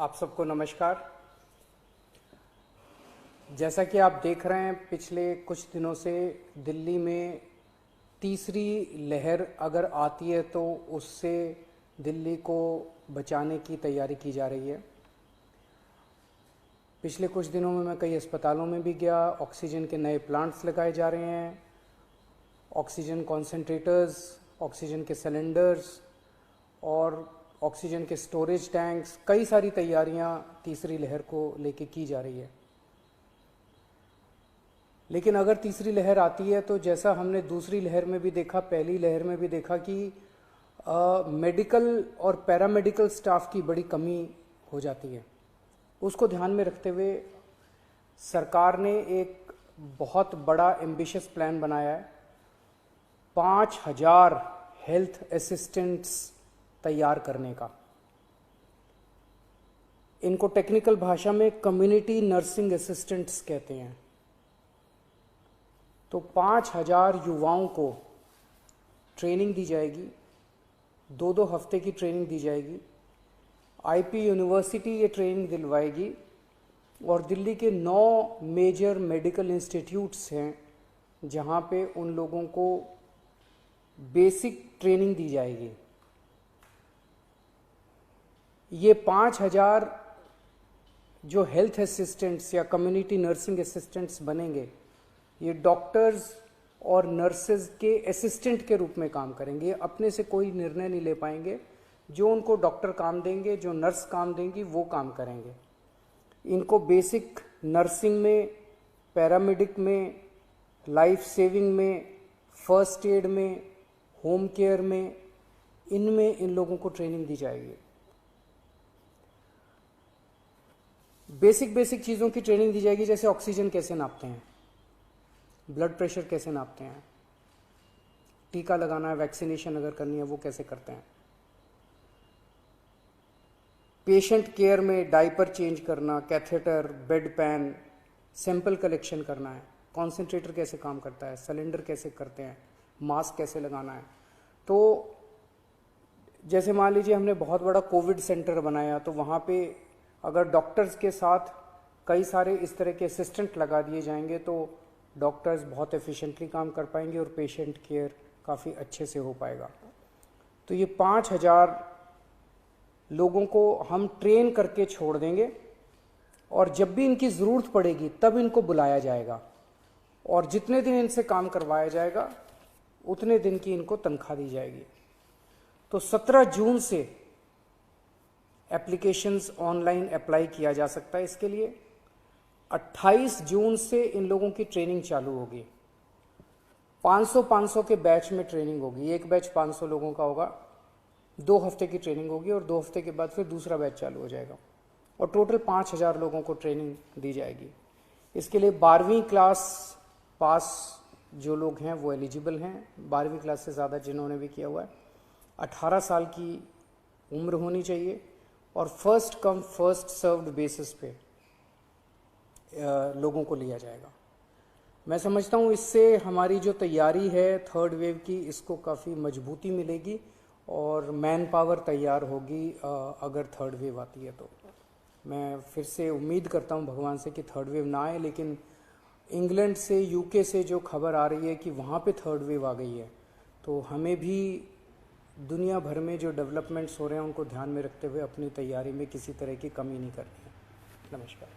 आप सबको नमस्कार। जैसा कि आप देख रहे हैं, पिछले कुछ दिनों से दिल्ली में तीसरी लहर अगर आती है तो उससे दिल्ली को बचाने की तैयारी की जा रही है। पिछले कुछ दिनों में मैं कई अस्पतालों में भी गया। ऑक्सीजन के नए प्लांट्स लगाए जा रहे हैं, ऑक्सीजन कॉन्सेंट्रेटर्स, ऑक्सीजन के सिलेंडर्स और ऑक्सीजन के स्टोरेज टैंक्स, कई सारी तैयारियां तीसरी लहर को लेके की जा रही है। लेकिन अगर तीसरी लहर आती है तो जैसा हमने दूसरी लहर में भी देखा, पहली लहर में भी देखा कि मेडिकल और पैरामेडिकल स्टाफ की बड़ी कमी हो जाती है। उसको ध्यान में रखते हुए सरकार ने एक बहुत बड़ा एम्बिशियस प्लान बनाया है। 5000 हेल्थ असिस्टेंट्स तैयार करने का। इनको टेक्निकल भाषा में कम्युनिटी नर्सिंग असिस्टेंट्स कहते हैं। तो 5000 युवाओं को ट्रेनिंग दी जाएगी, 2-2 हफ्ते की ट्रेनिंग दी जाएगी। आईपी यूनिवर्सिटी ये ट्रेनिंग दिलवाएगी और दिल्ली के 9 मेजर मेडिकल इंस्टीट्यूट्स हैं जहां पे उन लोगों को बेसिक ट्रेनिंग दी जाएगी। ये 5000 जो हेल्थ असिस्टेंट्स या कम्युनिटी नर्सिंग असिस्टेंट्स बनेंगे, ये डॉक्टर्स और नर्सेज के असिस्टेंट के रूप में काम करेंगे। ये अपने से कोई निर्णय नहीं ले पाएंगे। जो उनको डॉक्टर काम देंगे, जो नर्स काम देंगी, वो काम करेंगे। इनको बेसिक नर्सिंग में, पैरामेडिक में, लाइफ सेविंग में, फर्स्ट एड में, होम केयर में, इनमें इन लोगों को ट्रेनिंग दी जाएगी। बेसिक चीज़ों की ट्रेनिंग दी जाएगी, जैसे ऑक्सीजन कैसे नापते हैं, ब्लड प्रेशर कैसे नापते हैं, टीका लगाना है, वैक्सीनेशन अगर करनी है वो कैसे करते हैं, पेशेंट केयर में डायपर चेंज करना, catheter, bed pan, sample collection करना है, कॉन्सेंट्रेटर कैसे काम करता है, सिलेंडर कैसे करते हैं, मास्क कैसे लगाना है। तो जैसे मान लीजिए हमने बहुत बड़ा कोविड सेंटर बनाया, तो वहाँ पे अगर डॉक्टर्स के साथ कई सारे इस तरह के असिस्टेंट लगा दिए जाएंगे तो डॉक्टर्स बहुत एफिशिएंटली काम कर पाएंगे और पेशेंट केयर काफ़ी अच्छे से हो पाएगा। तो ये 5000 लोगों को हम ट्रेन करके छोड़ देंगे और जब भी इनकी ज़रूरत पड़ेगी तब इनको बुलाया जाएगा और जितने दिन इनसे काम करवाया जाएगा उतने दिन की इनको तनख्वाह दी जाएगी। तो 17 जून से एप्लीकेशंस ऑनलाइन अप्लाई किया जा सकता है इसके लिए। 28 जून से इन लोगों की ट्रेनिंग चालू होगी। 500 के बैच में ट्रेनिंग होगी। एक बैच 500 लोगों का होगा, 2 हफ्ते की ट्रेनिंग होगी और 2 हफ्ते के बाद फिर दूसरा बैच चालू हो जाएगा और टोटल 5000 लोगों को ट्रेनिंग दी जाएगी। इसके लिए 12वीं क्लास पास जो लोग हैं वो एलिजिबल हैं, 12वीं क्लास से ज़्यादा जिन्होंने भी किया हुआ है। 18 साल की उम्र होनी चाहिए और first come first served basis पे लोगों को लिया जाएगा। मैं समझता हूँ इससे हमारी जो तैयारी है थर्ड वेव की, इसको काफ़ी मजबूती मिलेगी और मैन पावर तैयार होगी अगर थर्ड वेव आती है तो। मैं फिर से उम्मीद करता हूँ भगवान से कि थर्ड वेव ना आए, लेकिन इंग्लैंड से, यूके से जो खबर आ रही है कि वहाँ पे थर्ड वेव आ गई है, तो हमें भी दुनिया भर में जो डेवलपमेंट्स हो रहे हैं उनको ध्यान में रखते हुए अपनी तैयारी में किसी तरह की कमी नहीं करनी है। नमस्कार।